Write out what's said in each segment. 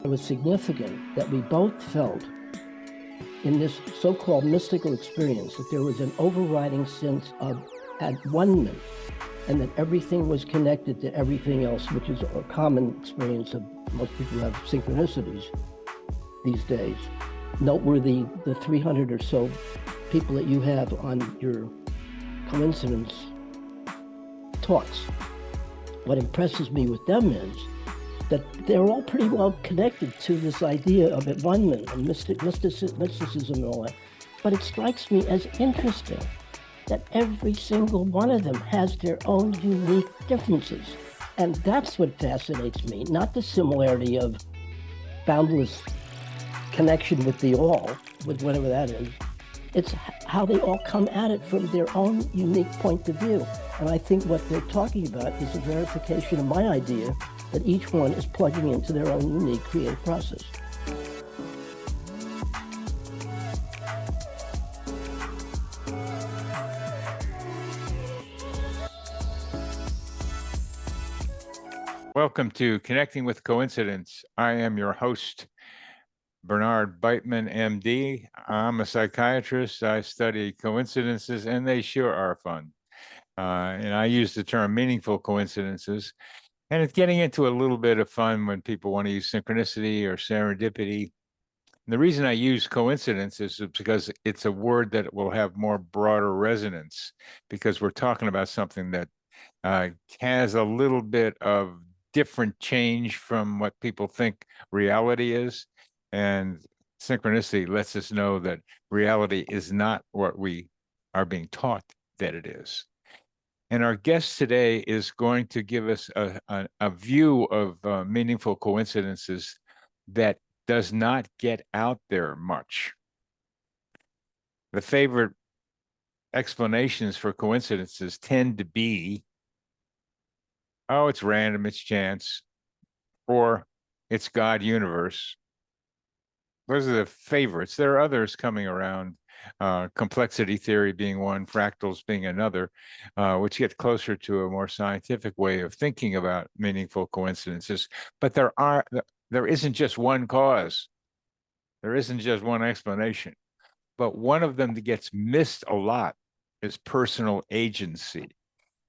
It was significant that we both felt in this so-called mystical experience that there was an overriding sense of at one-ment, and that everything was connected to everything else, which is a common experience of most people have synchronicities these days. Noteworthy, the 300 or so people that you have on your coincidence talks. What impresses me with them is that they're all pretty well connected to this idea of at-one-ment and mysticism and all that. But it strikes me as interesting that every single one of them has their own unique differences. And that's what fascinates me, not the similarity of boundless connection with the all, with whatever that is. It's how they all come at it from their own unique point of view. And I think what they're talking about is a verification of my idea that each one is plugging into their own unique creative process. Welcome to Connecting with Coincidence. I am your host, Bernard Beitman, MD. I'm a psychiatrist. I study coincidences, and they sure are fun. And I use the term meaningful coincidences. And it's getting into a little bit of fun when people want to use synchronicity or serendipity. And the reason I use coincidence is because it's a word that will have more broader resonance, because we're talking about something that has a little bit of different change from what people think reality is. And synchronicity lets us know that reality is not what we are being taught that it is. And our guest today is going to give us a view of meaningful coincidences that does not get out there much. The favorite explanations for coincidences tend to be, oh, it's random, it's chance, or it's God universe. Those are the favorites. There are others coming around, complexity theory being one, fractals being another, which get closer to a more scientific way of thinking about meaningful coincidences. But there isn't just one cause. There isn't just one explanation. But one of them that gets missed a lot is personal agency,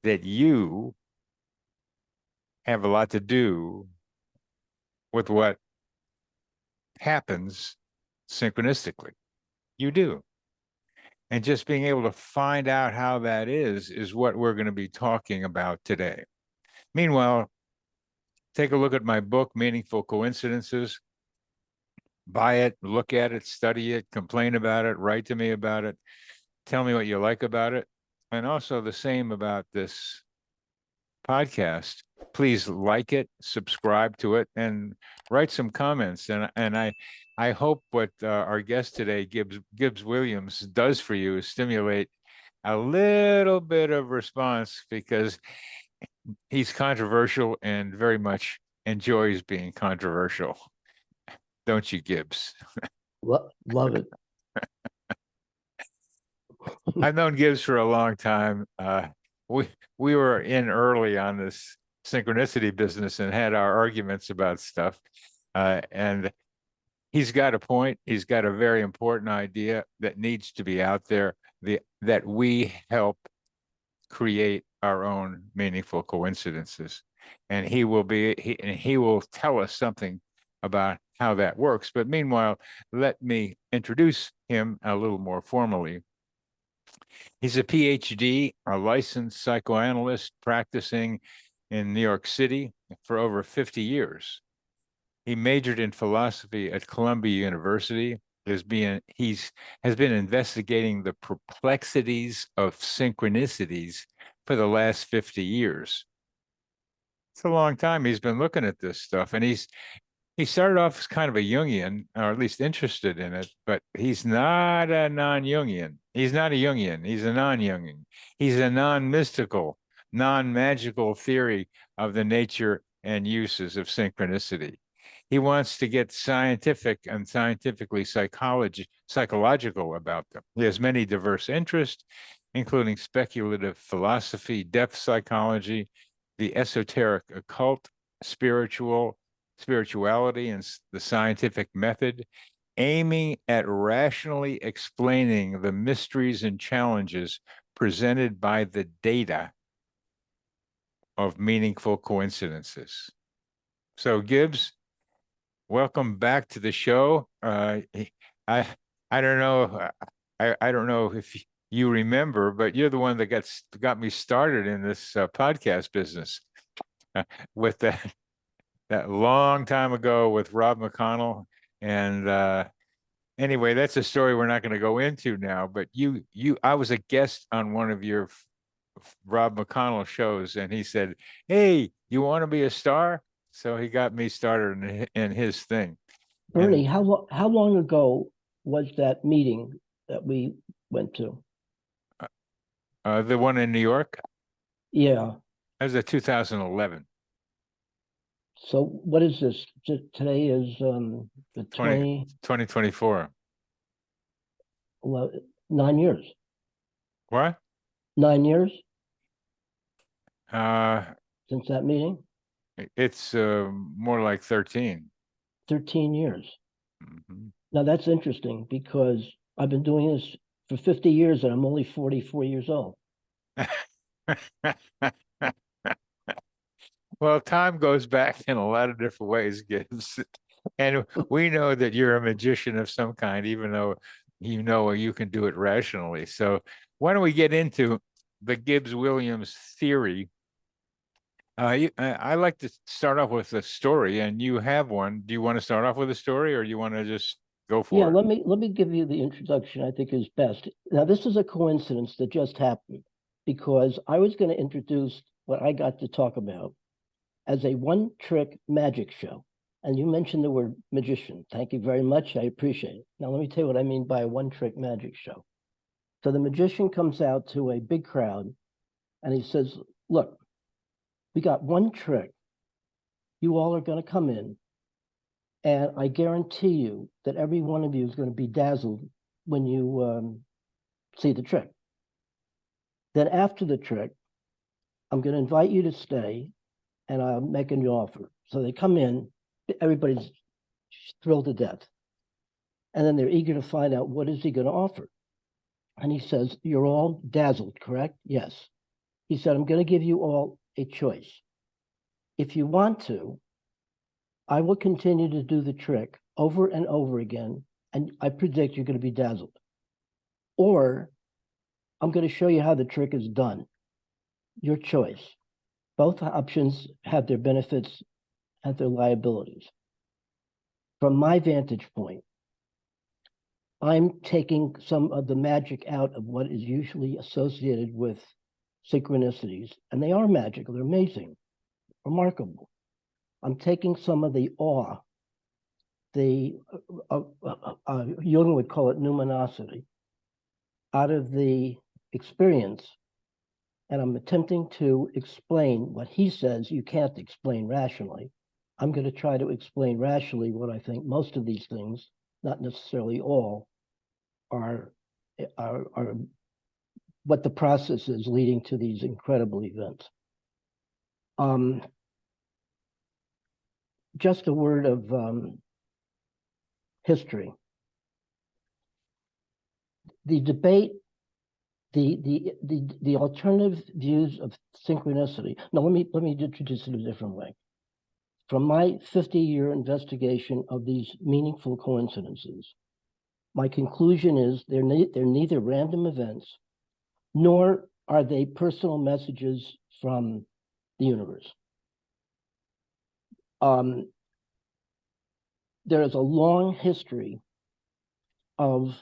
that you have a lot to do with what happens synchronistically. You do. And just being able to find out how that is what we're going to be talking about today. Meanwhile, take a look at my book, Meaningful Coincidences. Buy it, look at it, study it, complain about it, write to me about it, tell me what you like about it. And also the same about this podcast. Please like it, subscribe to it, and write some comments. And I hope what our guest today, Gibbs Williams, does for you is stimulate a little bit of response, because he's controversial and very much enjoys being controversial. Don't you, Gibbs? Love it. I've known Gibbs for a long time. We were in early on this synchronicity business and had our arguments about stuff. And he's got a point. He's got a very important idea that needs to be out there, that we help create our own meaningful coincidences. And he will tell us something about how that works. But meanwhile, let me introduce him a little more formally. He's a PhD, a licensed psychoanalyst practicing in New York City for over 50 years. He majored in philosophy at Columbia University. Has been investigating the perplexities of synchronicities for the last 50 years. It's a long time he's been looking at this stuff, and he started off as kind of a Jungian, or at least interested in it, but he's not a non-Jungian. He's not a Jungian. He's a non-Jungian. He's a non-mystical, non-magical theory of the nature and uses of synchronicity. He wants to get scientific and scientifically psychological about them. He has many diverse interests, including speculative philosophy, depth psychology, the esoteric occult, spiritual, spirituality, and the scientific method, aiming at rationally explaining the mysteries and challenges presented by the data of meaningful coincidences. So, Gibbs, welcome back to the show. I I don't know. I don't know if you remember, but you're the one that got me started in this podcast business with that long time ago with Rob McConnell. And anyway, that's a story we're not going to go into now. But I was a guest on one of your Rob McConnell shows, and he said, "Hey, you want to be a star?" So he got me started in his thing. Bernie, how long ago was that meeting that we went to? The one in New York? Yeah. That was a 2011. So what is this? Today is the 2024. Well, 9 years. What? 9 years Uh, since that meeting? it's more like 13. 13 years. Mm-hmm. Now that's interesting because I've been doing this for 50 years and I'm only 44 years old. Well, time goes back in a lot of different ways, Gibbs. And we know that you're a magician of some kind, even though you can do it rationally. So why don't we get into the Gibbs Williams theory? I like to start off with a story, and you have one. Do you want to start off with a story, or do you want to just go Yeah, for it? let me give you the introduction I think is best. Now this is a coincidence that just happened because I was going to introduce what I got to talk about as a one-trick magic show. And you mentioned the word magician. Thank you very much. I appreciate it. Now let me tell you what I mean by a one-trick magic show. So the magician comes out to a big crowd and he says, "Look, we got one trick. You all are going to come in, and I guarantee you that every one of you is going to be dazzled when you see the trick. Then after the trick, I'm going to invite you to stay, and I'll make an offer." So they come in, everybody's thrilled to death, and then they're eager to find out what is he going to offer. And he says, "You're all dazzled, correct?" "Yes." He said, "I'm going to give you all a choice. If you want to, I will continue to do the trick over and over again, and I predict you're going to be dazzled. Or I'm going to show you how the trick is done. Your choice." Both options have their benefits and their liabilities. From my vantage point, I'm taking some of the magic out of what is usually associated with synchronicities, and they are magical, they're amazing, remarkable. I'm taking some of the awe, the Jung would call it numinosity, out of the experience, and I'm attempting to explain what he says you can't explain rationally. I'm going to try to explain rationally what I think most of these things, not necessarily all, are what the process is leading to these incredible events. Just a word of history. The debate, the alternative views of synchronicity. Now, let me introduce it a different way. From my 50-year investigation of these meaningful coincidences, my conclusion is they're neither random events, nor are they personal messages from the universe. There is a long history of,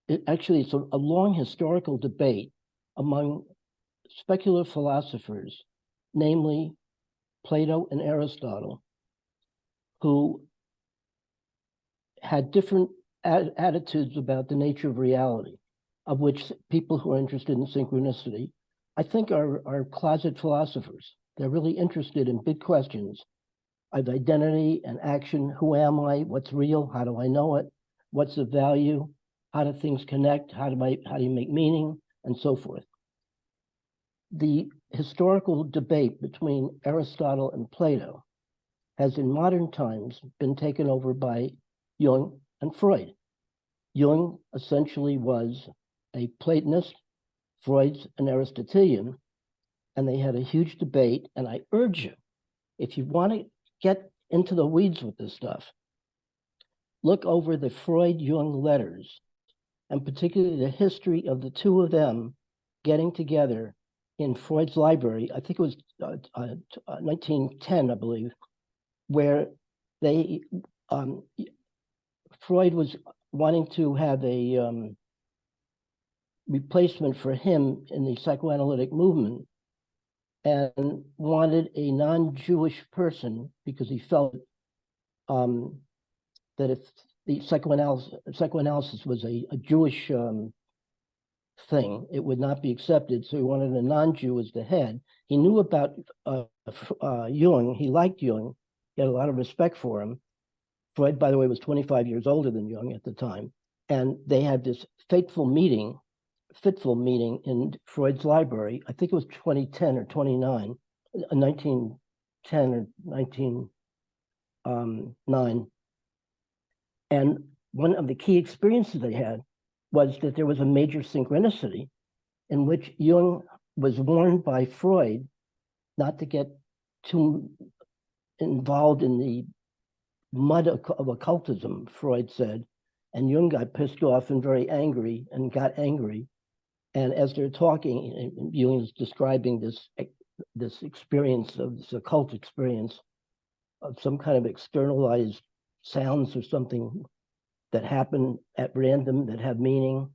it's a long historical debate among speculative philosophers, namely Plato and Aristotle, who had different attitudes about the nature of reality, of which people who are interested in synchronicity, I think are closet philosophers. They're really interested in big questions of identity and action. Who am I? What's real? How do I know it? What's the value? How do things connect? How do you make meaning? And so forth. The historical debate between Aristotle and Plato has in modern times been taken over by Jung and Freud. Jung essentially was a Platonist, Freud's an Aristotelian, and they had a huge debate. And I urge you, if you want to get into the weeds with this stuff, look over the Freud-Jung letters, and particularly the history of the two of them getting together in Freud's library. I think it was 1910, I believe, where they Freud was wanting to have a replacement for him in the psychoanalytic movement, and wanted a non-Jewish person because he felt that if the psychoanalysis was a Jewish thing, it would not be accepted. So he wanted a non-Jew as the head. He knew about Jung. He liked Jung. He had a lot of respect for him. Freud, by the way, was 25 years older than Jung at the time. And they had this fitful meeting in Freud's library. I think it was 2010 or 1910 or 1909. And one of the key experiences they had was that there was a major synchronicity in which Jung was warned by Freud not to get too involved in the mud of occultism, Freud said. And Jung got pissed off and very angry and got angry. And as they're talking, Jung is describing this experience of this occult experience of some kind of externalized sounds or something that happen at random that have meaning.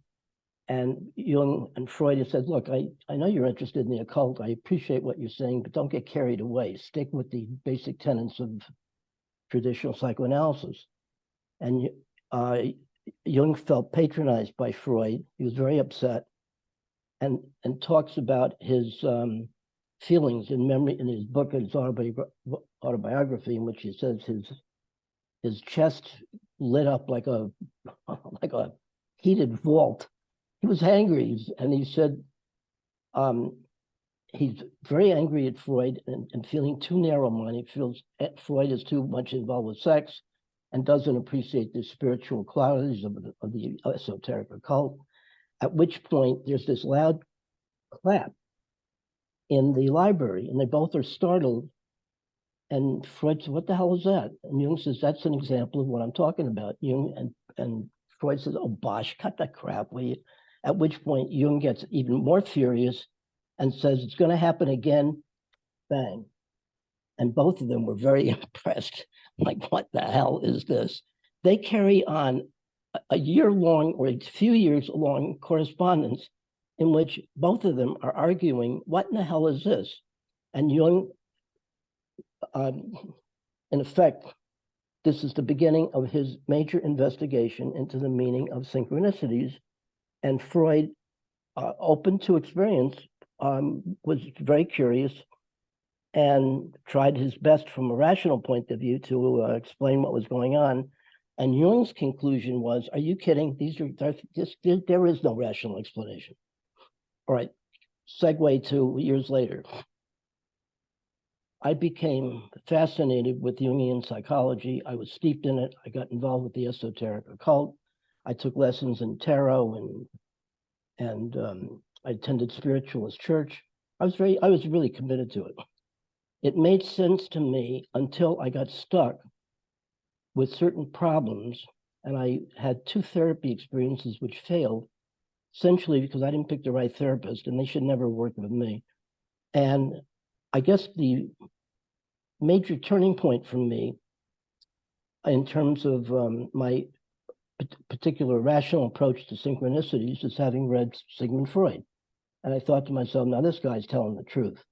And Jung and Freud have said, look, I know you're interested in the occult. I appreciate what you're saying, but don't get carried away. Stick with the basic tenets of traditional psychoanalysis. And Jung felt patronized by Freud. He was very upset, and talks about his feelings in memory in his book, his autobiography, in which he says his chest lit up like a heated vault. He was angry, and he said he's very angry at Freud and feeling too narrow-minded. He feels Freud is too much involved with sex and doesn't appreciate the spiritual qualities of the esoteric occult. At which point there's this loud clap in the library, and they both are startled. And Freud says, what the hell is that? And Jung says, that's an example of what I'm talking about. Jung and Freud says, oh, bosh, cut that crap. At which point Jung gets even more furious and says, it's going to happen again. Bang. And both of them were very impressed. Like, what the hell is this? They carry on a year-long or a few years-long correspondence in which both of them are arguing, what in the hell is this? And Jung, in effect, this is the beginning of his major investigation into the meaning of synchronicities. And Freud, open to experience, was very curious and tried his best from a rational point of view to explain what was going on. And Jung's conclusion was, are you kidding? There is no rational explanation. All right, segue to years later. I became fascinated with Jungian psychology. I was steeped in it. I got involved with the esoteric occult. I took lessons in tarot and I attended spiritualist church. I was really committed to it. It made sense to me until I got stuck with certain problems, and I had 2 therapy experiences which failed, essentially because I didn't pick the right therapist, and they should never work with me. And I guess the major turning point for me in terms of my particular rational approach to synchronicities is having read Sigmund Freud. And I thought to myself, now this guy's telling the truth.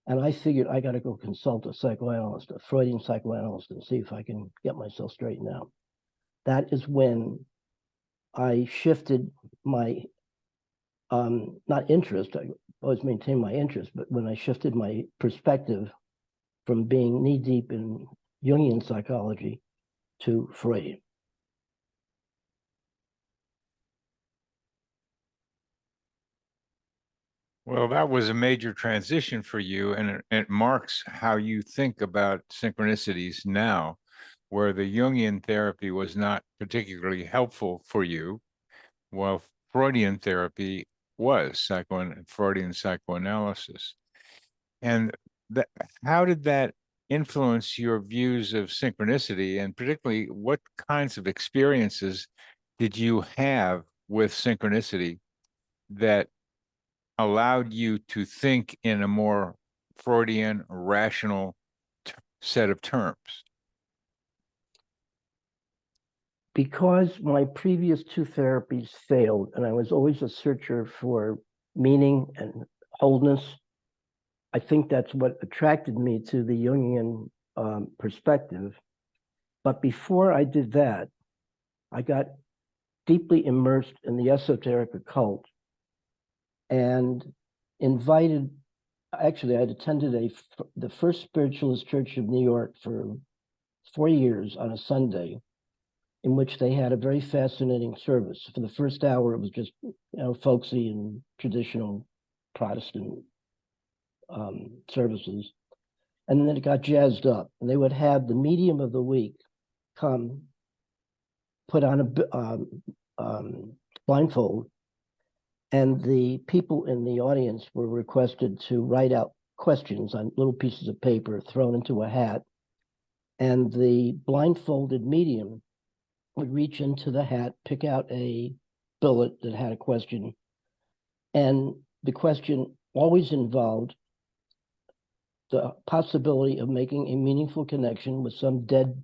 And I figured I got to go consult a psychoanalyst, a Freudian psychoanalyst, and see if I can get myself straightened out. That is when I shifted my, not interest, I always maintain my interest, but when I shifted my perspective from being knee-deep in Jungian psychology to Freud. Well, that was a major transition for you, and it marks how you think about synchronicities now, where the Jungian therapy was not particularly helpful for you, while Freudian therapy was Freudian psychoanalysis. And that, how did that influence your views of synchronicity, and particularly what kinds of experiences did you have with synchronicity that allowed you to think in a more Freudian, rational set of terms? Because my previous two therapies failed, and I was always a searcher for meaning and wholeness, I think that's what attracted me to the Jungian perspective. But before I did that, I got deeply immersed in the esoteric occult and invited, actually, I'd attended the First Spiritualist Church of New York for 4 years on a Sunday, in which they had a very fascinating service. For the first hour, it was just, folksy and traditional Protestant services. And then it got jazzed up, and they would have the medium of the week come, put on a blindfold, and the people in the audience were requested to write out questions on little pieces of paper thrown into a hat. And the blindfolded medium would reach into the hat, pick out a billet that had a question, and the question always involved the possibility of making a meaningful connection with some dead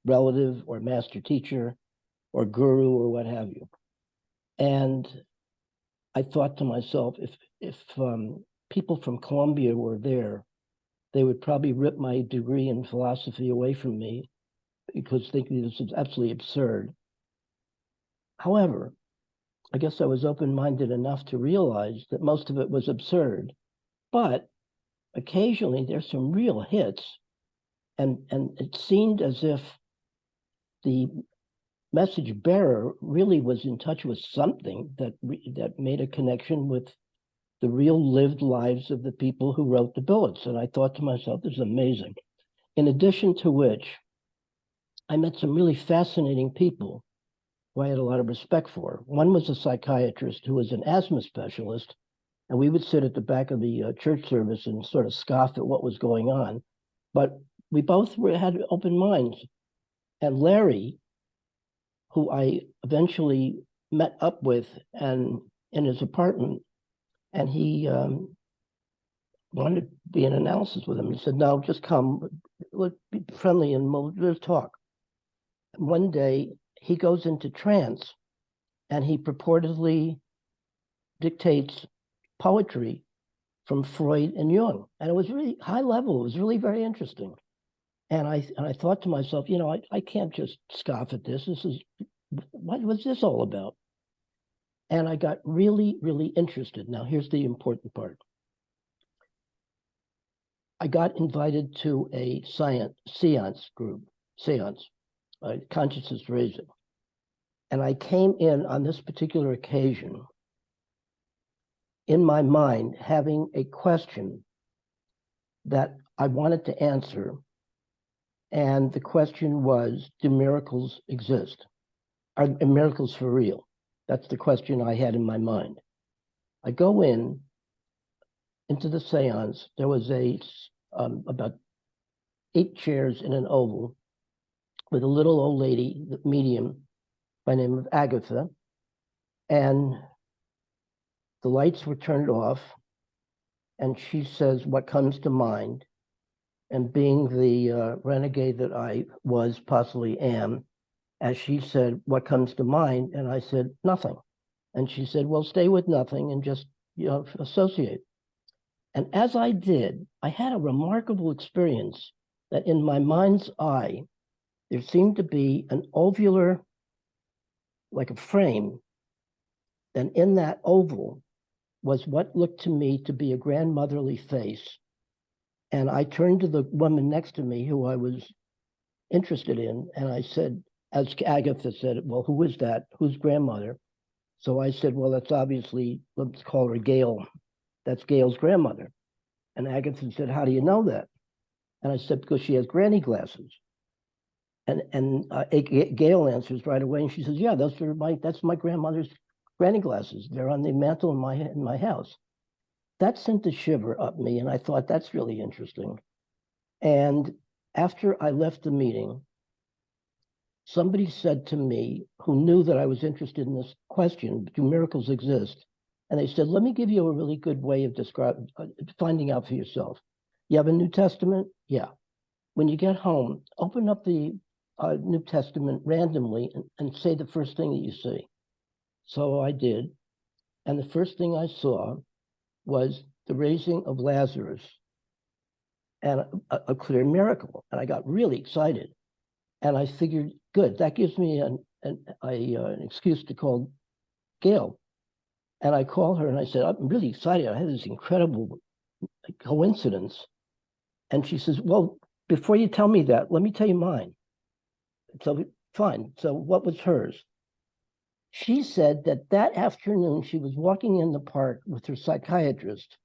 relative or master teacher or guru or what have you. And I thought to myself, if people from Columbia were there, they would probably rip my degree in philosophy away from me because thinking this is absolutely absurd. However, I guess I was open-minded enough to realize that most of it was absurd, but occasionally there's some real hits, and it seemed as if the message bearer really was in touch with something that made a connection with the real lived lives of the people who wrote the billets. And I thought to myself, this is amazing. In addition to which, I met some really fascinating people who I had a lot of respect for. One was a psychiatrist who was an asthma specialist, and we would sit at the back of the church service and sort of scoff at what was going on. But we both had open minds. And Larry, who I eventually met up with and in his apartment, and he wanted to be in analysis with him. He said, no, just come, let's be friendly and we'll talk. And one day he goes into trance and he purportedly dictates poetry from Freud and Jung. And it was really high level. It was really very interesting. And I thought to myself, I can't just scoff at this. What was this all about? And I got really, really interested. Now, here's the important part. I got invited to a seance group, consciousness raising. And I came in on this particular occasion in my mind having a question that I wanted to answer. And the question was, do miracles exist? Are miracles for real? That's the question I had in my mind. I go into the seance. There was about 8 chairs in an oval with a little old lady, the medium, by the name of Agatha. And the lights were turned off. And she says, what comes to mind? And being the renegade that I was, possibly am, as she said, what comes to mind? And I said, nothing. And she said, well, stay with nothing and just, associate. And as I did, I had a remarkable experience that in my mind's eye, there seemed to be an ovular, like a frame. And in that oval was what looked to me to be a grandmotherly face. And I turned to the woman next to me who I was interested in, and I said, as Agatha said, well, who is that? Whose grandmother? So I said, well, that's obviously, let's call her Gail. that's Gail's grandmother. And Agatha said, how do you know that? And I said, because she has granny glasses. And Gail answers right away, and she says, yeah, that's my grandmother's granny glasses. They're on the mantle in my house. That sent a shiver up me, and I thought, that's really interesting. And after I left the meeting, somebody said to me, who knew that I was interested in this question, do miracles exist? And they said, let me give you a really good way of finding out for yourself. You have a New Testament? Yeah. When you get home, open up the New Testament randomly and say the first thing that you see. So I did. And the first thing I saw was the raising of Lazarus and a clear miracle. And I got really excited. And I figured, good, that gives me an excuse to call Gail. And I called her and I said, I'm really excited. I had this incredible coincidence. And she says, well, before you tell me that, let me tell you mine. So fine. So what was hers? She said that afternoon she was walking in the park with her psychiatrist,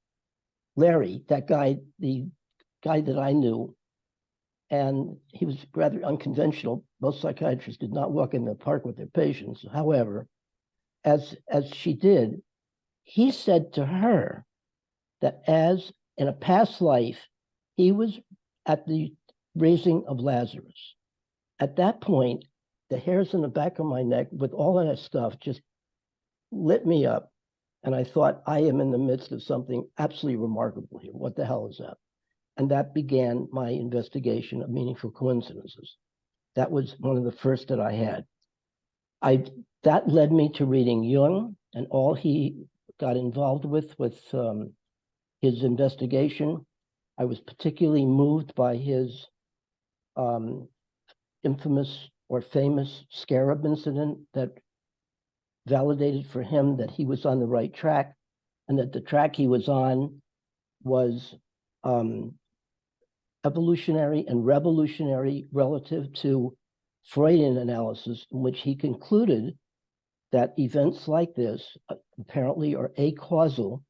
Larry, that guy, the guy that I knew, and he was rather unconventional. Most psychiatrists did not walk in the park with their patients. However, as she did, he said to her that as in a past life, he was at the raising of Lazarus. At that point, the hairs in the back of my neck with all of that stuff just lit me up. And I thought, I am in the midst of something absolutely remarkable here. What the hell is that? And that began my investigation of meaningful coincidences. That was one of the first that I had. That led me to reading Jung and all he got involved with his investigation. I was particularly moved by his infamous or famous scarab incident that validated for him that he was on the right track and that the track he was on was evolutionary and revolutionary relative to Freudian analysis, in which he concluded that events like this apparently are acausal.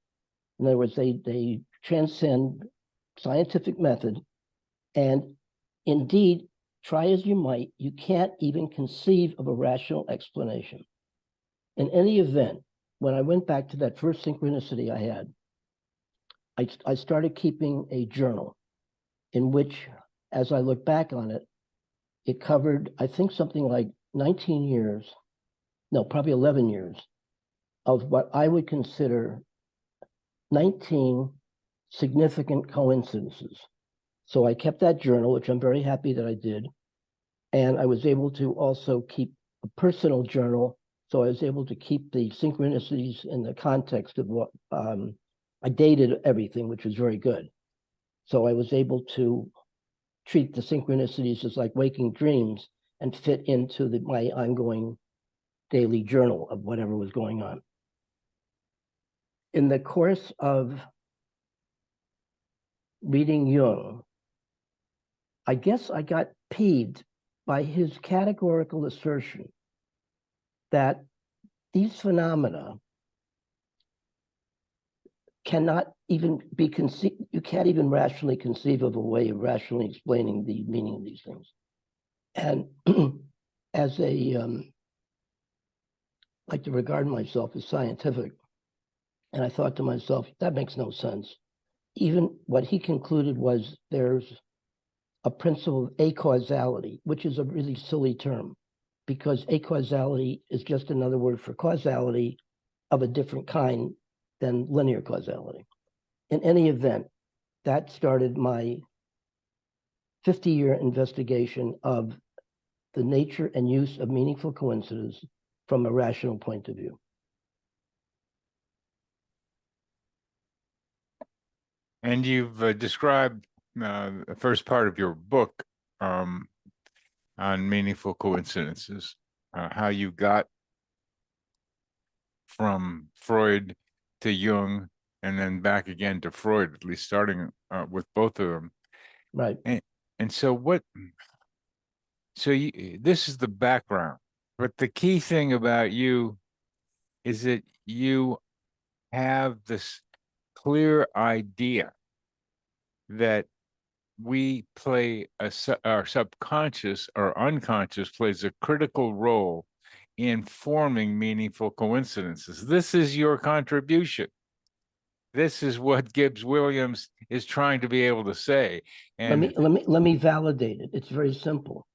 In other words, they transcend scientific method. And indeed, try as you might, you can't even conceive of a rational explanation. In any event, when I went back to that first synchronicity I had, I started keeping a journal in which, as I look back on it, it covered, I think, something like 19 years, no, probably 11 years, of what I would consider 19 significant coincidences. So I kept that journal, which I'm very happy that I did. And I was able to also keep a personal journal. So I was able to keep the synchronicities in the context of what I dated everything, which was very good. So I was able to treat the synchronicities as like waking dreams and fit into my ongoing daily journal of whatever was going on. In the course of reading Jung, I guess I got peeved by his categorical assertion that these phenomena cannot even be conceived, you can't even rationally conceive of a way of rationally explaining the meaning of these things. And as like to regard myself as scientific, and I thought to myself, that makes no sense. Even what he concluded was there's a principle of acausality, which is a really silly term, because acausality is just another word for causality of a different kind than linear causality. In any event, that started my 50-year investigation of the nature and use of meaningful coincidence from a rational point of view. And you've described the first part of your book on meaningful coincidences, how you got from Freud to Jung and then back again to Freud, at least starting with both of them. Right. And so this is the background, but the key thing about you is that you have this clear idea that we play our subconscious or unconscious plays a critical role in forming meaningful coincidences. This is your contribution. This is what Gibbs Williams is trying to be able to say. And let me validate it. It's very simple.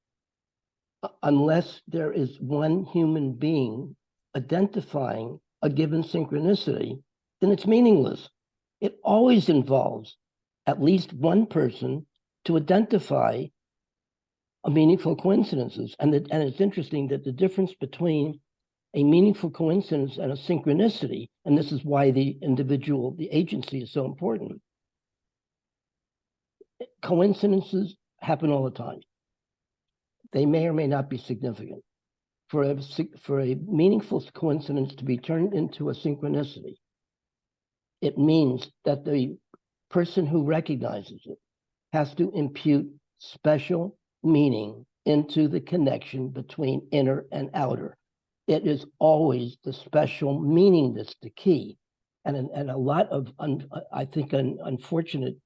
Unless there is one human being identifying a given synchronicity, then it's meaningless. It always involves at least one person to identify a meaningful coincidences. And it's interesting that the difference between a meaningful coincidence and a synchronicity, and this is why the agency is so important. Coincidences happen all the time. They may or may not be significant. For a meaningful coincidence to be turned into a synchronicity, it means that the person who recognizes it has to impute special meaning into the connection between inner and outer. It is always the special meaning that's the key. And a lot of, I think, an unfortunate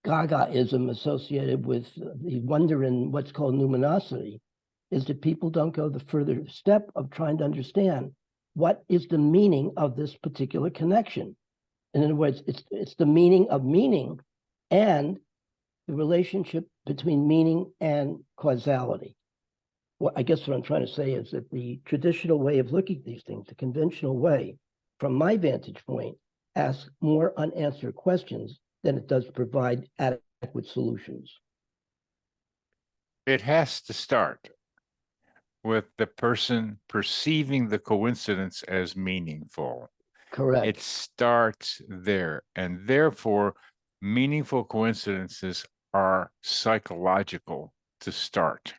Gagaism associated with the wonder in what's called numinosity is that people don't go the further step of trying to understand what is the meaning of this particular connection. In other words, it's the meaning of meaning and the relationship between meaning and causality. Well, I guess what I'm trying to say is that the traditional way of looking at these things, the conventional way, from my vantage point, asks more unanswered questions than it does provide adequate solutions. it has to start with the person perceiving the coincidence as meaningful. Correct. It starts there. And therefore, meaningful coincidences are psychological to start.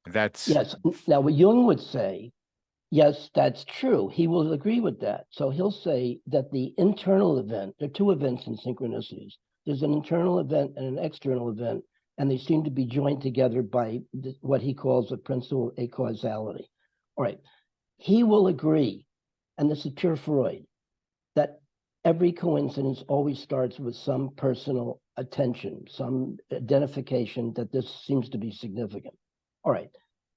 That's yes. Now, what Jung would say, yes, that's true. He will agree with that. So he'll say that the internal event, there are two events in synchronicities. There's an internal event and an external event, and they seem to be joined together by what he calls the principle of acausality. All right. He will agree, and this is pure Freud, that every coincidence always starts with some personal attention, some identification that this seems to be significant. All right.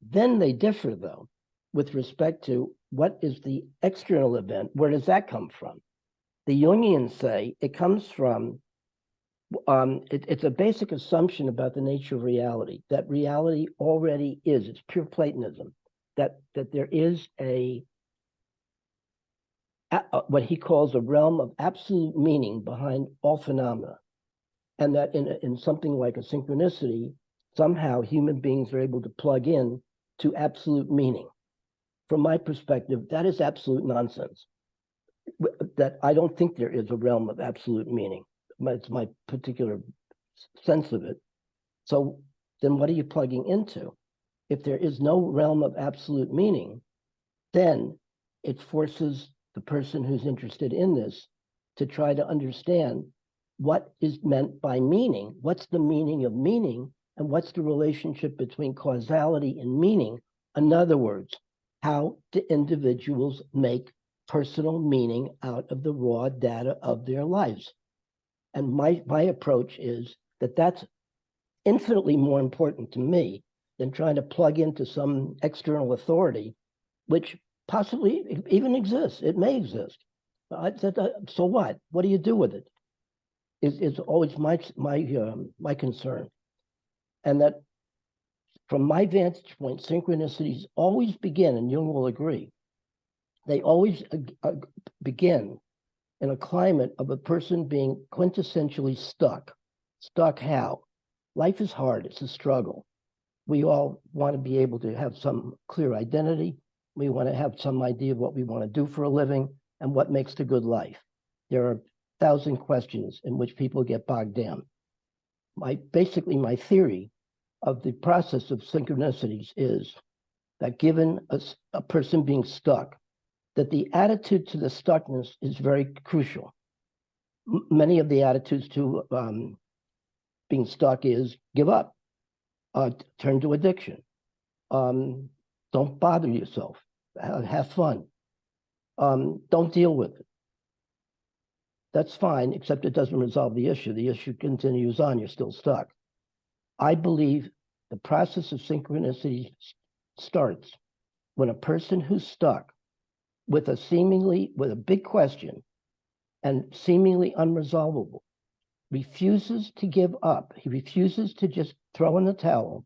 Then they differ, though, with respect to what is the external event. Where does that come from? The Jungians say it comes from, it's a basic assumption about the nature of reality, that reality already is, it's pure Platonism, that there is what he calls a realm of absolute meaning behind all phenomena. And that in something like a synchronicity, somehow human beings are able to plug in to absolute meaning. From my perspective, that is absolute nonsense. That I don't think there is a realm of absolute meaning. It's my particular sense of it. So then what are you plugging into? If there is no realm of absolute meaning, then it forces the person who's interested in this to try to understand what is meant by meaning, what's the meaning of meaning, and what's the relationship between causality and meaning. In other words, how do individuals make personal meaning out of the raw data of their lives? And my approach is that that's infinitely more important to me than trying to plug into some external authority, which possibly even exists. It may exist. So what? What do you do with it? Is always my concern. And that from my vantage point, synchronicities always begin, and Jung will agree, they always begin in a climate of a person being quintessentially stuck. Stuck how? Life is hard, it's a struggle. We all want to be able to have some clear identity. We want to have some idea of what we want to do for a living and what makes the good life. There are 1,000 questions in which people get bogged down. Basically, my theory of the process of synchronicities is that given a person being stuck, that the attitude to the stuckness is very crucial. Many of the attitudes to being stuck is give up, turn to addiction, don't bother yourself, have fun, don't deal with it. that's fine, except it doesn't resolve the issue. The issue continues on, you're still stuck. I believe the process of synchronicity starts when a person who's stuck with a big question and seemingly unresolvable refuses to give up. He refuses to just throw in the towel.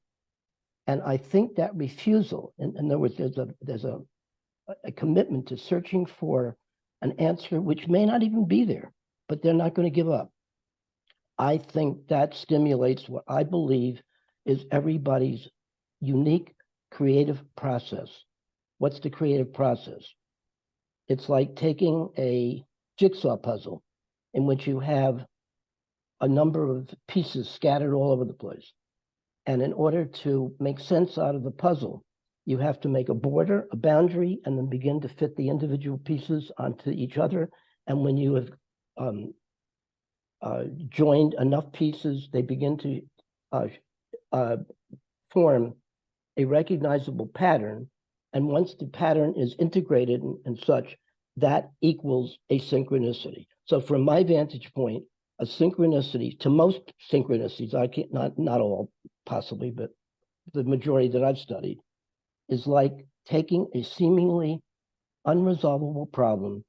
And I think that refusal, in other words, there's a commitment to searching for an answer which may not even be there, but they're not going to give up. I think that stimulates what I believe is everybody's unique creative process. What's the creative process? It's like taking a jigsaw puzzle in which you have a number of pieces scattered all over the place. And in order to make sense out of the puzzle, you have to make a border, a boundary, and then begin to fit the individual pieces onto each other. And when you have joined enough pieces, they begin to form a recognizable pattern. And once the pattern is integrated and such, that equals a synchronicity. So from my vantage point, a synchronicity, to most synchronicities, I can't, not all possibly, but the majority that I've studied, is like taking a seemingly unresolvable problem,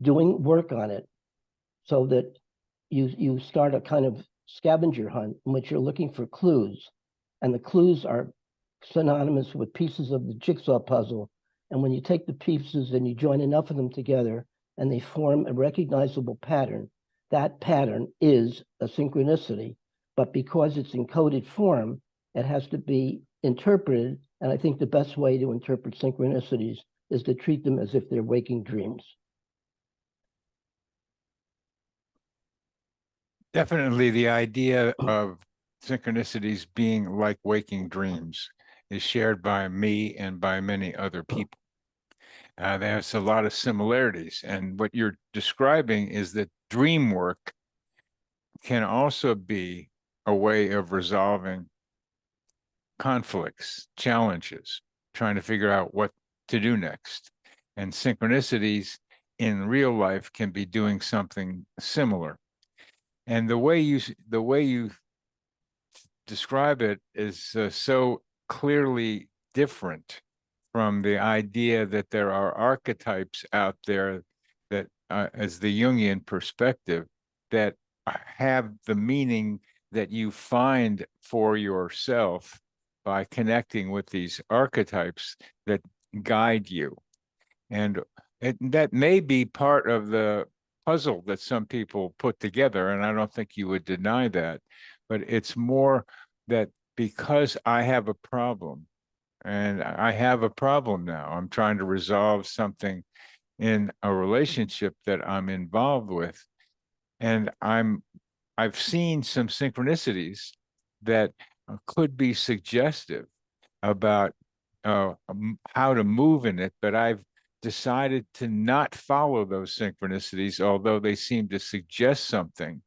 doing work on it so that you start a kind of scavenger hunt in which you're looking for clues, and the clues are synonymous with pieces of the jigsaw puzzle. And when you take the pieces and you join enough of them together and they form a recognizable pattern, that pattern is a synchronicity. But because it's in coded form, it has to be interpreted. And I think the best way to interpret synchronicities is to treat them as if they're waking dreams. Definitely the idea of synchronicities being like waking dreams is shared by me and by many other people. There's a lot of similarities. And what you're describing is that dream work can also be a way of resolving conflicts, challenges, trying to figure out what to do next. And synchronicities in real life can be doing something similar. And the way you describe it is so clearly different from the idea that there are archetypes out there that, as the Jungian perspective, that have the meaning that you find for yourself by connecting with these archetypes that guide you. And that may be part of the puzzle that some people put together, and I don't think you would deny that, but it's more that because I have a problem, and I have a problem now, I'm trying to resolve something in a relationship that I'm involved with, and I've seen some synchronicities that could be suggestive about how to move in it, but I've decided to not follow those synchronicities, although they seem to suggest something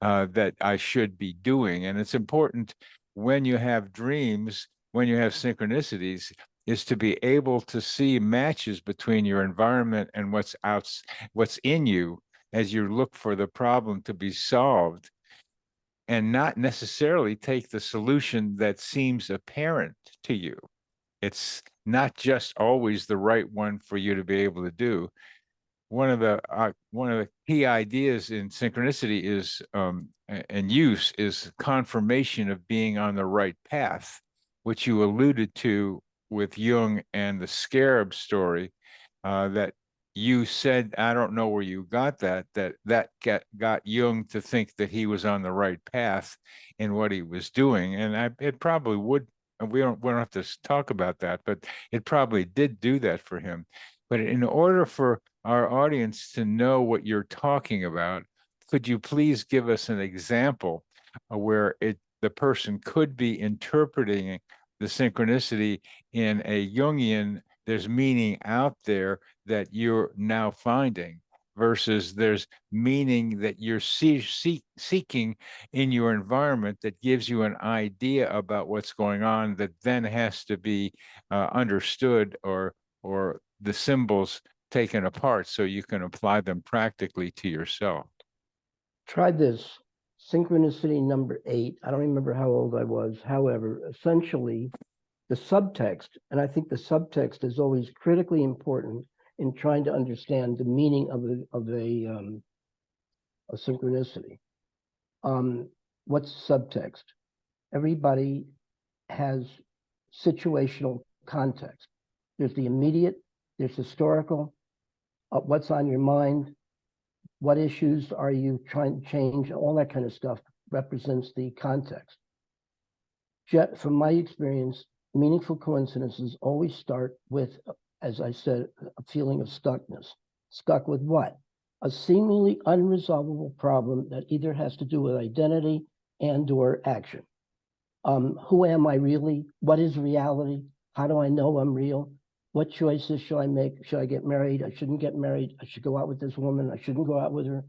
that I should be doing. And it's important when you have dreams, when you have synchronicities, is to be able to see matches between your environment and what's in you as you look for the problem to be solved, and not necessarily take the solution that seems apparent to you. It's not just always the right one for you to be able to do. One of the key ideas in synchronicity is and use is confirmation of being on the right path, which you alluded to with Jung and the scarab story. That you said, I don't know where you got that got Jung to think that he was on the right path in what he was doing, and it probably would. We don't have to talk about that, but it probably did do that for him. But in order for our audience to know what you're talking about, could you please give us an example where the person could be interpreting the synchronicity in a Jungian, there's meaning out there that you're now finding, versus there's meaning that you're seeking in your environment that gives you an idea about what's going on that then has to be understood, or the symbols taken apart so you can apply them practically to yourself. Try this. Synchronicity number 8. I don't remember how old I was. However, essentially, the subtext, and I think the subtext is always critically important in trying to understand the meaning of a synchronicity. What's subtext? Everybody has situational context. There's the immediate, there's historical, what's on your mind, what issues are you trying to change, all that kind of stuff represents the context. From my experience, meaningful coincidences always start with, as I said, a feeling of stuckness. Stuck with what? A seemingly unresolvable problem that either has to do with identity and or action. Who am I really? What is reality? How do I know I'm real? What choices should I make? Should I get married? I shouldn't get married. I should go out with this woman. I shouldn't go out with her.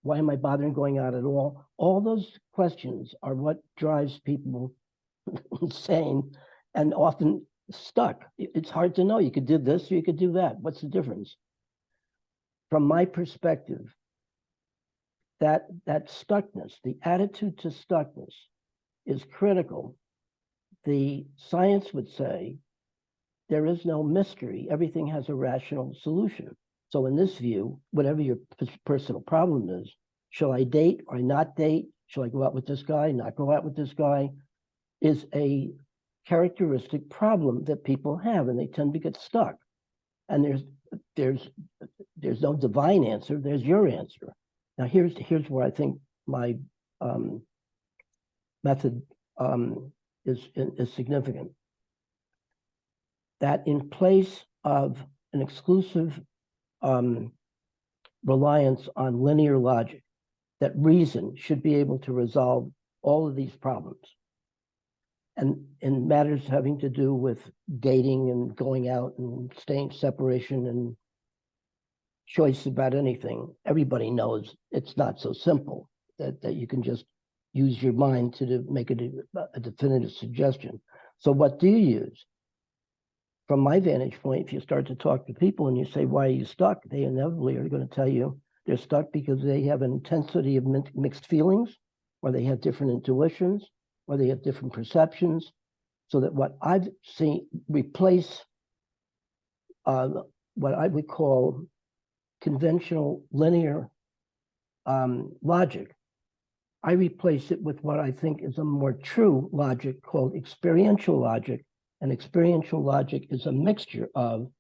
Why am I bothering going out at all? All those questions are what drives people insane and often stuck. It's hard to know. You could do this or you could do that. What's the difference? From my perspective, that stuckness, the attitude to stuckness is critical. The science would say there is no mystery. Everything has a rational solution. So in this view, whatever your personal problem is, shall I date or not date? Shall I go out with this guy, not go out with this guy? Is a characteristic problem that people have, and they tend to get stuck. And there's no divine answer. There's your answer. Now here's where I think my method is significant. That in place of an exclusive reliance on linear logic, that reason should be able to resolve all of these problems. And in matters having to do with dating and going out and staying separation and choice about anything, everybody knows it's not so simple that you can just use your mind to make a definitive suggestion. So what do you use? From my vantage point, if you start to talk to people and you say, why are you stuck? They inevitably are going to tell you they're stuck because they have an intensity of mixed feelings, or they have different intuitions, or they have different perceptions. So that what I've seen replace what I would call conventional linear logic, I replace it with what I think is a more true logic called experiential logic. And experiential logic is a mixture of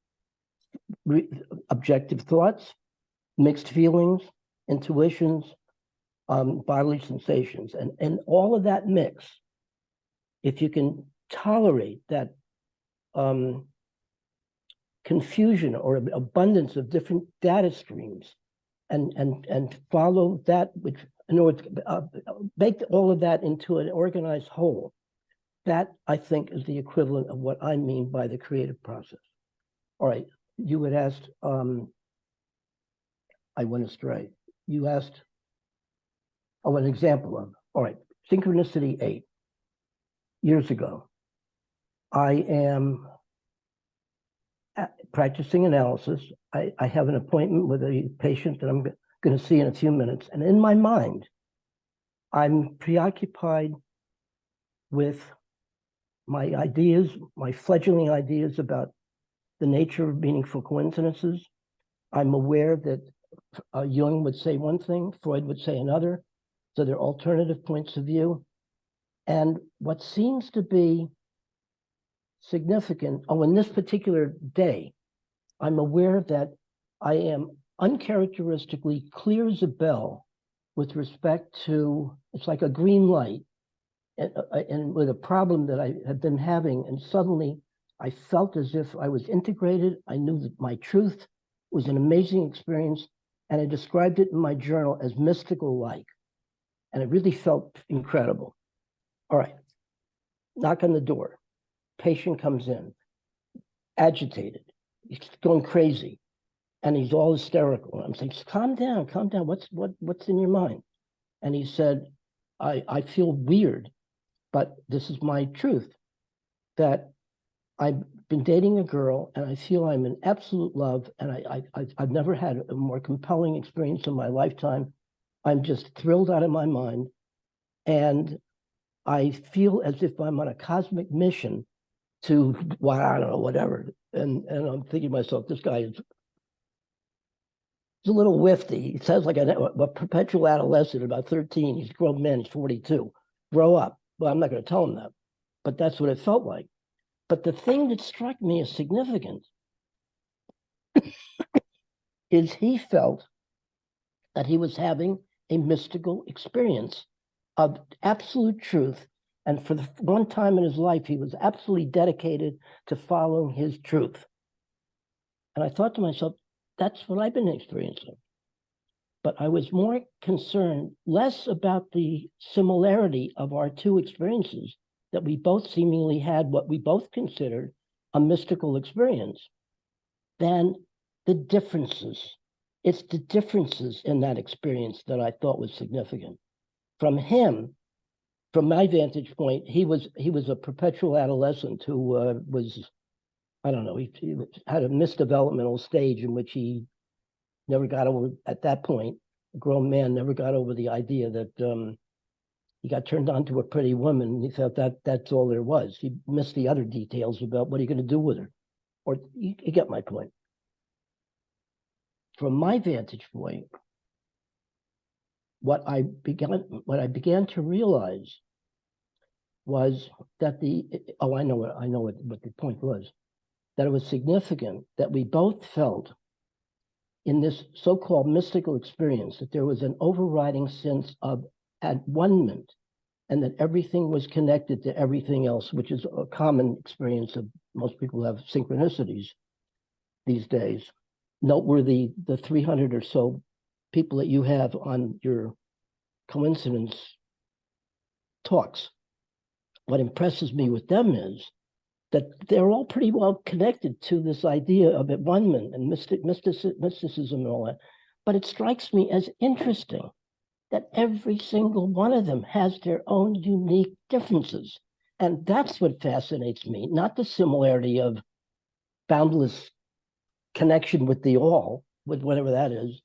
objective thoughts, mixed feelings, intuitions, bodily sensations. And all of that mix, if you can tolerate that confusion or abundance of different data streams and follow that, which in order to make all of that into an organized whole, that I think is the equivalent of what I mean by the creative process. All right, you had asked, I went astray. You asked, an example of, all right, Synchronicity 8. Years ago, I am practicing analysis. I have an appointment with a patient that I'm going to see in a few minutes. And in my mind, I'm preoccupied with my ideas, my fledgling ideas about the nature of meaningful coincidences. I'm aware that Jung would say one thing, Freud would say another. So there are alternative points of view. And what seems to be significant, in this particular day, I'm aware that I am uncharacteristically clear as a bell with respect to, it's like a green light, and with a problem that I had been having, and suddenly I felt as if I was integrated. I knew that my truth was an amazing experience, and I described it in my journal as mystical-like, and it really felt incredible. All right, knock on the door. Patient comes in, agitated, he's going crazy, and he's all hysterical. I'm saying, calm down, calm down. What's in your mind? And he said, I feel weird, but this is my truth, that I've been dating a girl and I feel I'm in absolute love, and I've never had a more compelling experience in my lifetime. I'm just thrilled out of my mind. And I feel as if I'm on a cosmic mission to, well, I don't know, whatever. And I'm thinking to myself, this guy is he's a little whiffy. He sounds like a perpetual adolescent, about 13. He's a grown man, he's 42. Grow up. Well, I'm not going to tell him that, but that's what it felt like. But the thing that struck me as significant is he felt that he was having a mystical experience of absolute truth. And for the one time in his life, he was absolutely dedicated to following his truth. And I thought to myself, that's what I've been experiencing. But I was more concerned, less about the similarity of our two experiences, that we both seemingly had what we both considered a mystical experience, than the differences. It's the differences in that experience that I thought was significant. From him, from my vantage point, he was a perpetual adolescent who was, I don't know, he had a misdevelopmental stage in which he never got over, at that point, a grown man never got over the idea that he got turned on to a pretty woman, and he thought that that's all there was. He missed the other details about what are you going to do with her. Or you get my point. From my vantage point, what I began to realize was that I know what the point was, that it was significant that we both felt in this so-called mystical experience that there was an overriding sense of at one-ment, and that everything was connected to everything else, which is a common experience of most people have synchronicities these days. Noteworthy, the 300 or so people that you have on your coincidence talks. What impresses me with them is that they're all pretty well connected to this idea of at-one-ment and mysticism and all that. But it strikes me as interesting that every single one of them has their own unique differences. And that's what fascinates me, not the similarity of boundless connection with the all, with whatever that is.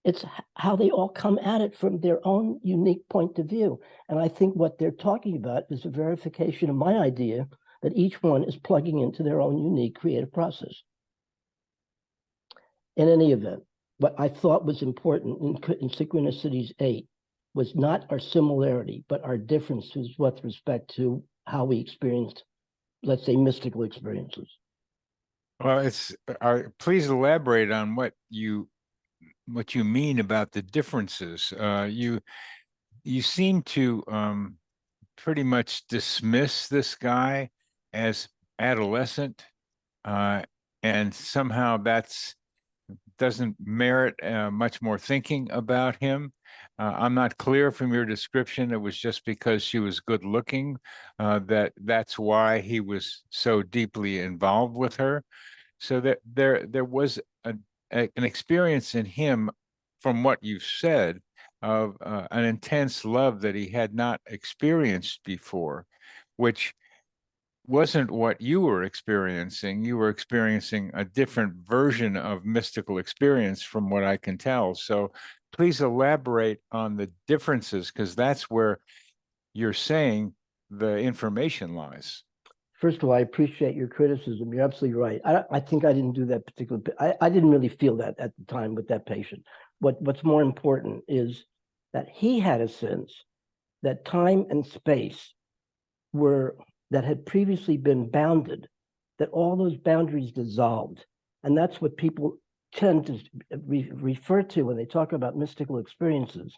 It's how they all come at it from their own unique point of view. And I think what they're talking about is a verification of my idea that each one is plugging into their own unique creative process. In any event, what I thought was important in Synchronicities 8 was not our similarity, but our differences with respect to how we experienced, let's say, mystical experiences. Well, please elaborate on what you mean about the differences. You seem to pretty much dismiss this guy as adolescent, and somehow that's doesn't merit much more thinking about him. I'm not clear from your description. It was just because she was good looking, that's why he was so deeply involved with her. So that there was an experience in him, from what you've said, of an intense love that he had not experienced before, which wasn't what you were experiencing. You were experiencing a different version of mystical experience, from what I can tell. So please elaborate on the differences, because that's where you're saying the information lies. First of all, I appreciate your criticism. You're absolutely right. I think I didn't do that particular. I didn't really feel that at the time with that patient. What's more important is that he had a sense that time and space that had previously been bounded, that all those boundaries dissolved. And that's what people tend to refer to when they talk about mystical experiences,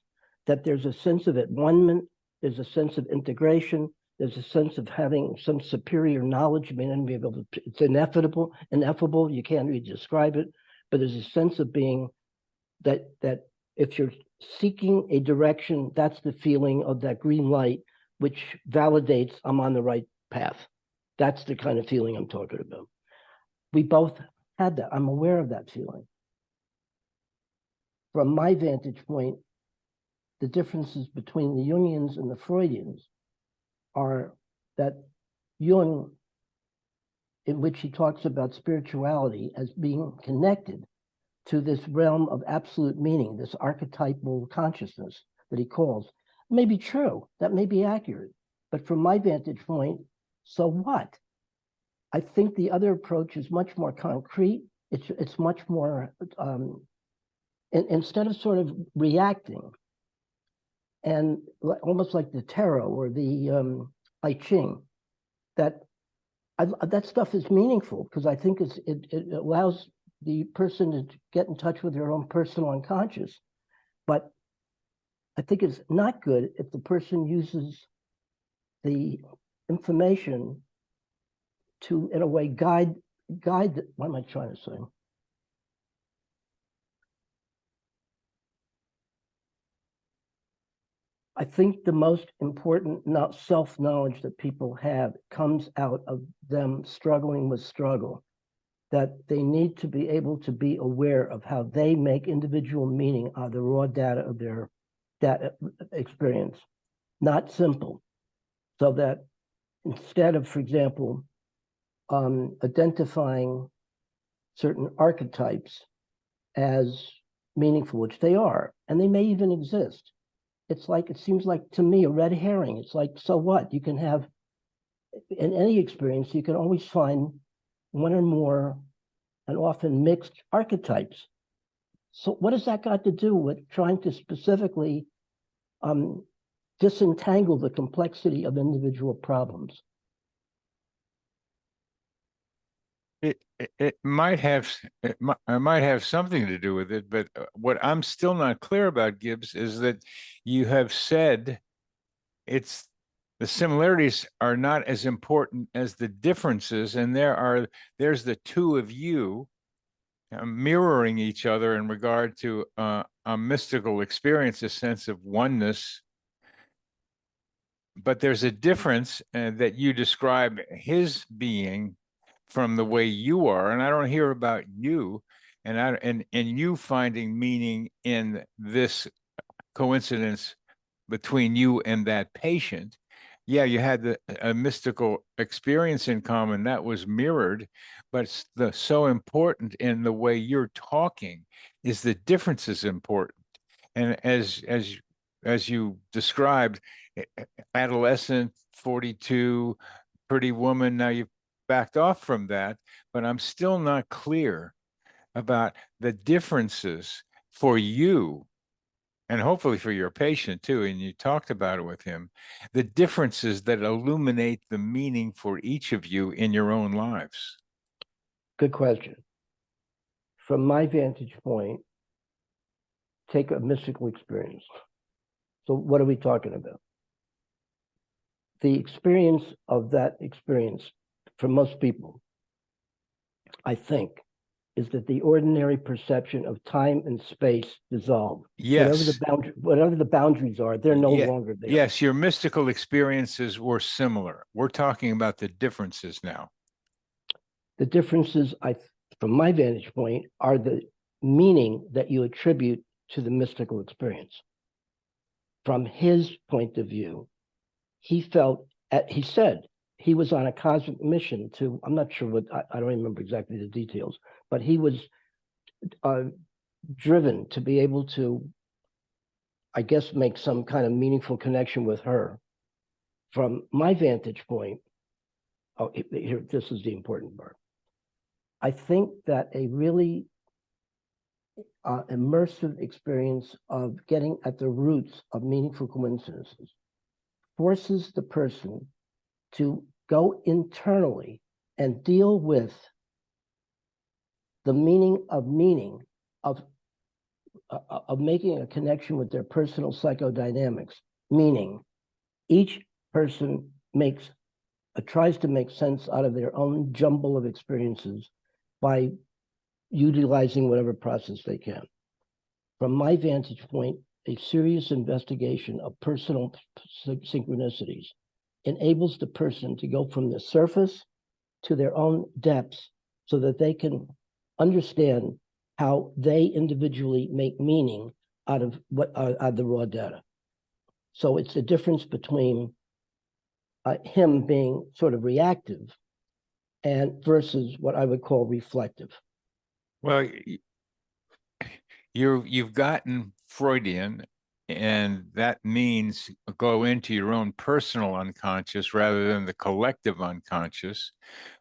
that there's a sense of at-one-ment, there's a sense of integration, there's a sense of having some superior knowledge. I mean, it's ineffable, you can't really describe it, but there's a sense of being that if you're seeking a direction, that's the feeling of that green light, which validates I'm on the right path. That's the kind of feeling I'm talking about. We both had that. I'm aware of that feeling. From my vantage point, the differences between the Jungians and the Freudians are that Jung in which he talks about spirituality as being connected to this realm of absolute meaning, this archetypal consciousness that he calls, may be true, that may be accurate. But from my vantage point, so what? I think the other approach is much more concrete. It's much more, instead of sort of reacting and almost like the tarot or the I Ching, that stuff is meaningful because I think it allows the person to get in touch with their own personal unconscious. But I think it's not good if the person uses the information to, in a way, guide, what am I trying to say? I think the most important self-knowledge that people have comes out of them struggling with struggle, that they need to be able to be aware of how they make individual meaning out of the raw data of their data experience, not simple. So that instead of, for example, identifying certain archetypes as meaningful, which they are, and they may even exist, it's like, it seems like to me, a red herring. It's like, so what? You can have, in any experience, you can always find one or more, and often mixed archetypes. So what has that got to do with trying to specifically disentangle the complexity of individual problems? It might have something to do with it, but what I'm still not clear about, Gibbs, is that you have said it's the similarities are not as important as the differences, and there's the two of you mirroring each other in regard to a mystical experience, a sense of oneness. But there's a difference that you describe his being from the way you are, and I don't hear about you, and you finding meaning in this coincidence between you and that patient. Yeah, you had a mystical experience in common that was mirrored, but so important in the way you're talking is the difference is important. And as you described, adolescent, 42, pretty woman, now you've backed off from that, but I'm still not clear about the differences for you and hopefully for your patient too, and you talked about it with him, the differences that illuminate the meaning for each of you in your own lives. Good question. From my vantage point, take a mystical experience. So what are we talking about? The experience of that experience for most people, I think, is that the ordinary perception of time and space dissolve. Yes. Whatever the boundaries are, they're no longer there. Yes, your mystical experiences were similar. We're talking about the differences now. The differences, from my vantage point, are the meaning that you attribute to the mystical experience. From his point of view, he said he was on a cosmic mission to, I'm not sure what, I don't remember exactly the details, but he was driven to be able to, I guess, make some kind of meaningful connection with her. From my vantage point, here, this is the important part. I think that a really immersive experience of getting at the roots of meaningful coincidences forces the person to go internally and deal with the meaning of making a connection with their personal psychodynamics, meaning each person tries to make sense out of their own jumble of experiences by utilizing whatever process they can. From my vantage point, a serious investigation of personal synchronicities enables the person to go from the surface to their own depths so that they can understand how they individually make meaning out of the raw data. So it's a difference between him being sort of reactive and versus what I would call reflective. Well, you've gotten Freudian, and that means go into your own personal unconscious rather than the collective unconscious,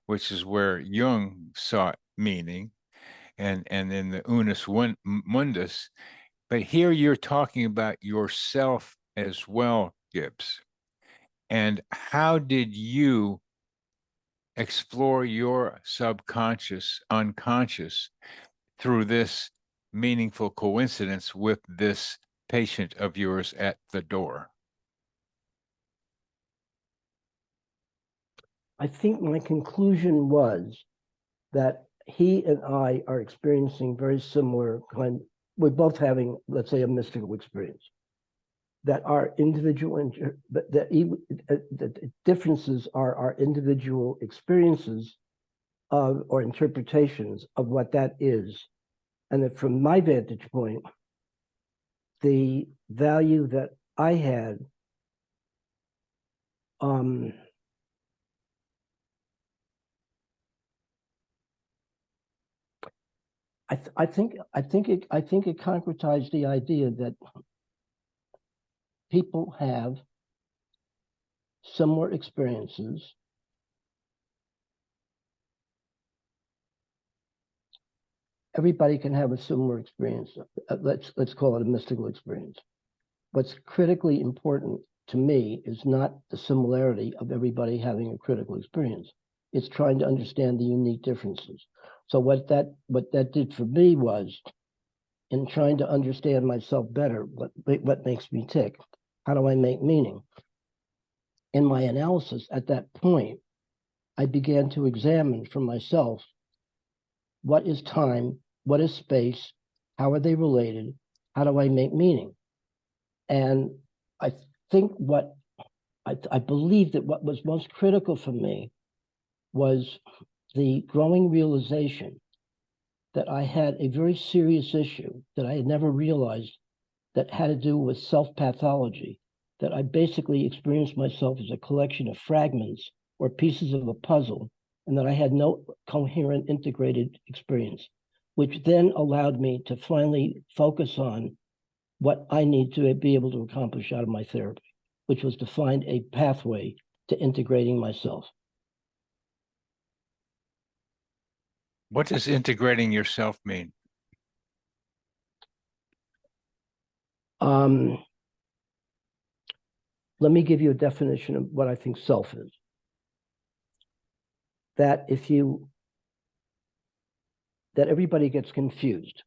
which is where Jung sought meaning, and in the unus mundus. But here you're talking about yourself as well, Gibbs. And how did you explore your subconscious, unconscious through this meaningful coincidence with this patient of yours at the door? I think my conclusion was that he and I are experiencing very similar we're both having, let's say, a mystical experience. That our individual, the differences are our individual experiences of or interpretations of what that is. And that from my vantage point, the value that I had I think it concretized the idea that people have similar experiences. Everybody can have a similar experience. Let's call it a mystical experience. What's critically important to me is not the similarity of everybody having a critical experience. It's trying to understand the unique differences. So what that did for me was, in trying to understand myself better, what makes me tick, how do I make meaning? In my analysis at that point, I began to examine for myself, what is time? What is space? How are they related? How do I make meaning? And I think I believe that what was most critical for me was the growing realization that I had a very serious issue that I had never realized that had to do with self-pathology, that I basically experienced myself as a collection of fragments or pieces of a puzzle, and that I had no coherent integrated experience, which then allowed me to finally focus on what I need to be able to accomplish out of my therapy, which was to find a pathway to integrating myself. What does integrating yourself mean? Let me give you a definition of what I think self is. That everybody gets confused.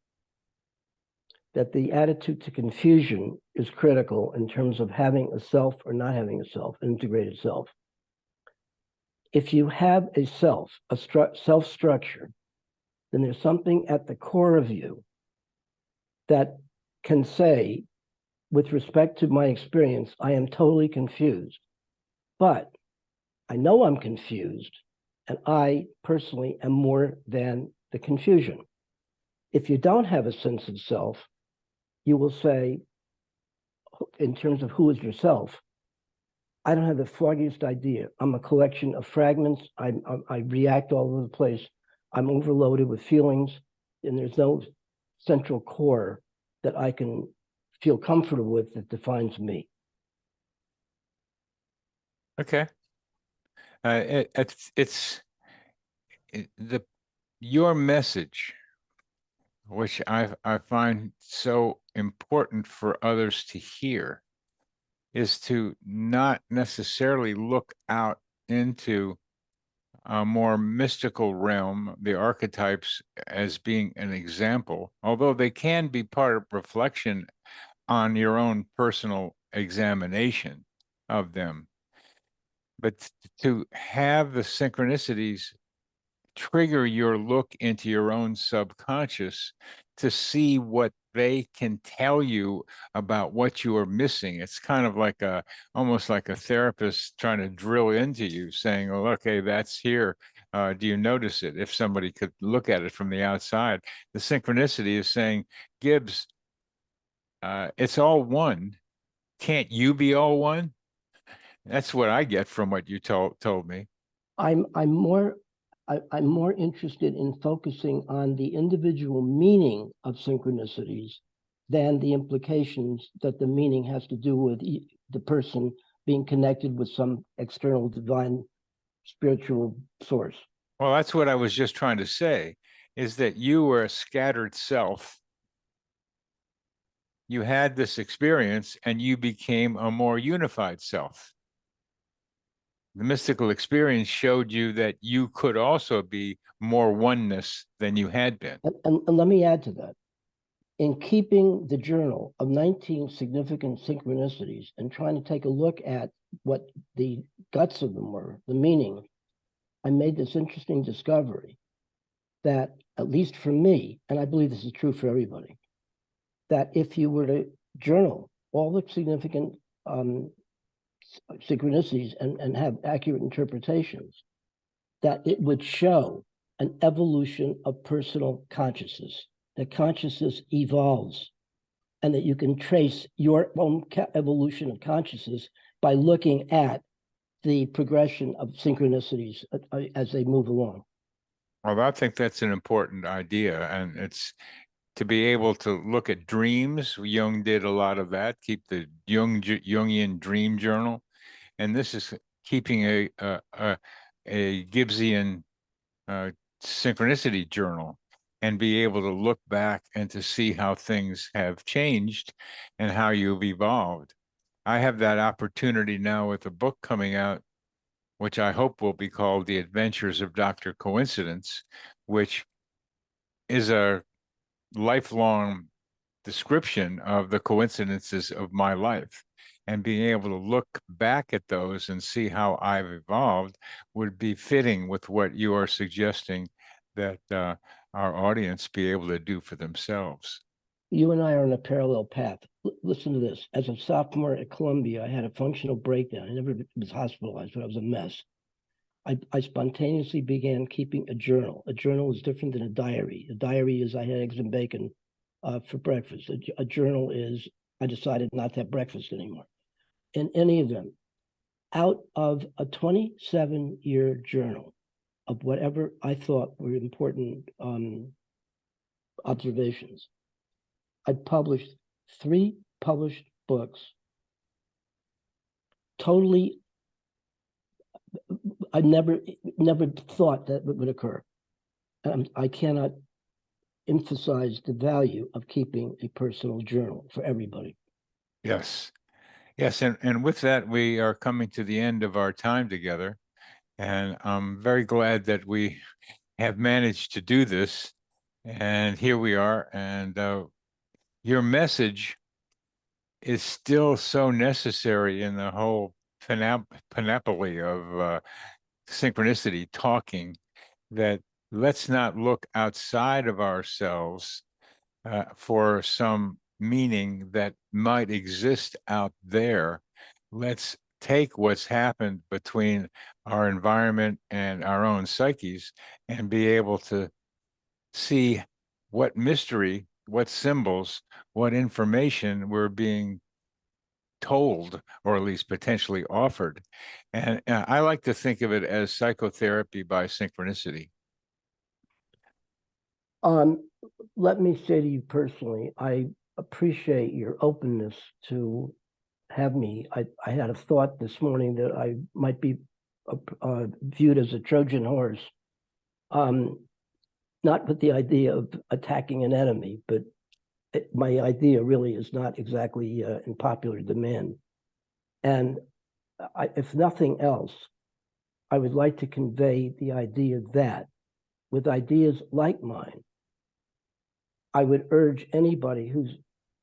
That the attitude to confusion is critical in terms of having a self or not having a self, an integrated self. If you have a self, self-structure, then there's something at the core of you that can say, with respect to my experience, I am totally confused. But I know I'm confused, and I personally am more than the confusion. If you don't have a sense of self, you will say, in terms of who is yourself, I don't have the foggiest idea. I'm a collection of fragments. I react all over the place. I'm overloaded with feelings, and there's no central core that I can feel comfortable with that defines me. Okay. Your message, which I find so important for others to hear, is to not necessarily look out into a more mystical realm, the archetypes, as being an example, although they can be part of reflection on your own personal examination of them. But to have the synchronicities trigger your look into your own subconscious to see what they can tell you about what you are missing. It's kind of like almost like a therapist trying to drill into you, saying, "Oh, okay, that's here. Do you notice it?" If somebody could look at it from the outside, the synchronicity is saying, "Gibbs, it's all one. Can't you be all one?" That's what I get from what you told me. I'm more I'm more interested in focusing on the individual meaning of synchronicities than the implications that the meaning has to do with the person being connected with some external divine spiritual source. Well, that's what I was just trying to say, is that you were a scattered self. You had this experience and you became a more unified self. The mystical experience showed you that you could also be more oneness than you had been. And let me add to that. In keeping the journal of 19 significant synchronicities and trying to take a look at what the guts of them were, the meaning, I made this interesting discovery that, at least for me, and I believe this is true for everybody, that if you were to journal all the significant synchronicities and have accurate interpretations, that it would show an evolution of personal consciousness, that consciousness evolves, and that you can trace your own evolution of consciousness by looking at the progression of synchronicities as they move along. Well, I think that's an important idea, and it's to be able to look at dreams. Jung did a lot of that, keep the Jungian dream journal, and this is keeping a Gibbsian synchronicity journal, and be able to look back and to see how things have changed and how you've evolved. I have that opportunity now with a book coming out, which I hope will be called The Adventures of Dr. Coincidence, which is a lifelong description of the coincidences of my life. And being able to look back at those and see how I've evolved would be fitting with what you are suggesting that our audience be able to do for themselves. You and I are on a parallel path. Listen to this. As a sophomore at Columbia, I had a functional breakdown. I never was hospitalized, but I was a mess. I spontaneously began keeping a journal. A journal is different than a diary. A diary is I had eggs and bacon for breakfast. A journal is I decided not to have breakfast anymore. In any event, out of a 27-year journal of whatever I thought were important observations, I published 3 published books, totally. I never thought that would occur. I cannot emphasize the value of keeping a personal journal for everybody. Yes. Yes. And with that, we are coming to the end of our time together. And I'm very glad that we have managed to do this. And here we are. And your message is still so necessary in the whole panoply of synchronicity talking, that let's not look outside of ourselves for some meaning that might exist out there. Let's take what's happened between our environment and our own psyches and be able to see what mystery, what symbols, what information we're being told, or at least potentially offered. And I like to think of it as psychotherapy by synchronicity. Let me say to you personally, I appreciate your openness to have me. I had a thought this morning that I might be viewed as a Trojan horse, not with the idea of attacking an enemy, but my idea really is not exactly in popular demand. And if nothing else, I would like to convey the idea that with ideas like mine, I would urge anybody who's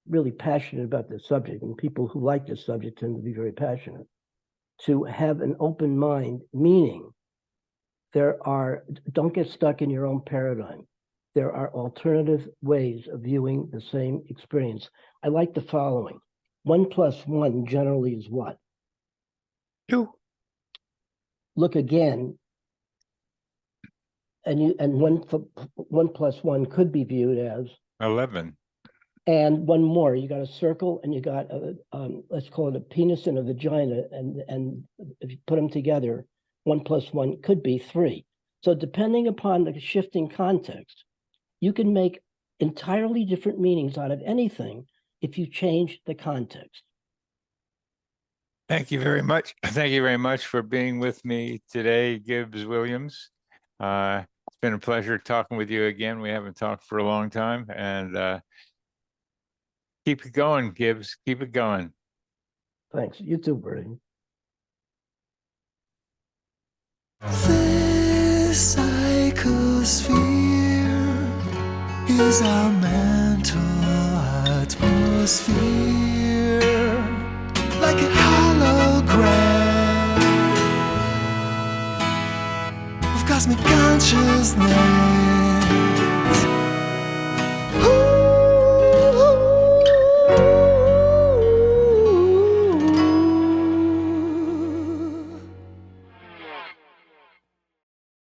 really passionate about this subject, and people who like this subject tend to be very passionate, to have an open mind, meaning don't get stuck in your own paradigm. There are alternative ways of viewing the same experience. I like the following. 1 + 1 generally is what? 2. Look again, and 1 + 1 could be viewed as 11. And one more, you got a circle and you got let's call it a penis and a vagina, and if you put them together, 1 + 1 could be 3. So depending upon the shifting context, you can make entirely different meanings out of anything if you change the context. Thank you very much. Thank you very much for being with me today, Gibbs Williams. It's been a pleasure talking with you again. We haven't talked for a long time, and keep it going, Gibbs. Keep it going. Thanks. You too, Bertie. This psychosphere is our mental atmosphere, like a hologram of cosmic consciousness.